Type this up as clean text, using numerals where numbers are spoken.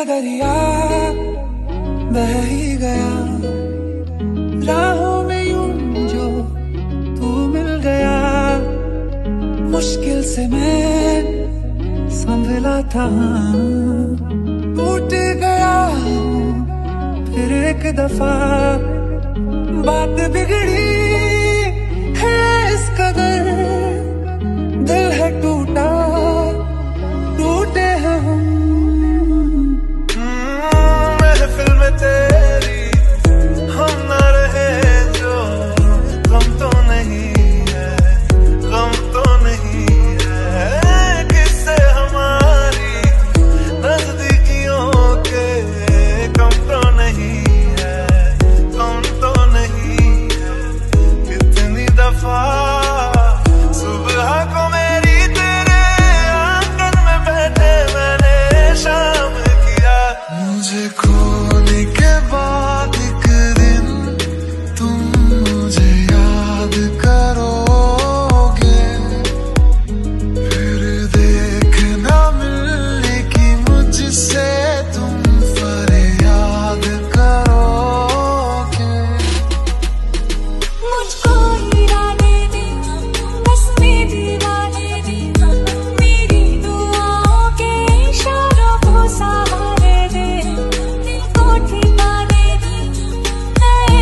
दरिया बह ही गया राहों में यूं जो तू मिल गया। मुश्किल से मैं संभला था, टूट गया फिर एक दफा। बात बिगड़ी है इस कदर, दिल है टूटा, टूटे हैं हम। तेरी हम ना रहे जो, गम तो नहीं है, गम तो नहीं है। किससे हमारी नजदीकियों के कम तो नहीं है, कम तो नहीं है। कितनी दफा सुबह को मेरी तेरे आंगन में बैठे मैंने शाम किया। मुझे खोने के बाद एक दिन तुम मुझे याद करोगे, फिर देखना मिलेगी मुझसे तुम फरियाद करोगे। मुझको हीराने दे, बस में दीवाने दे, मेरी दुआओं के इशारों को सहारे दे, दिल को ठिकाने दे, नए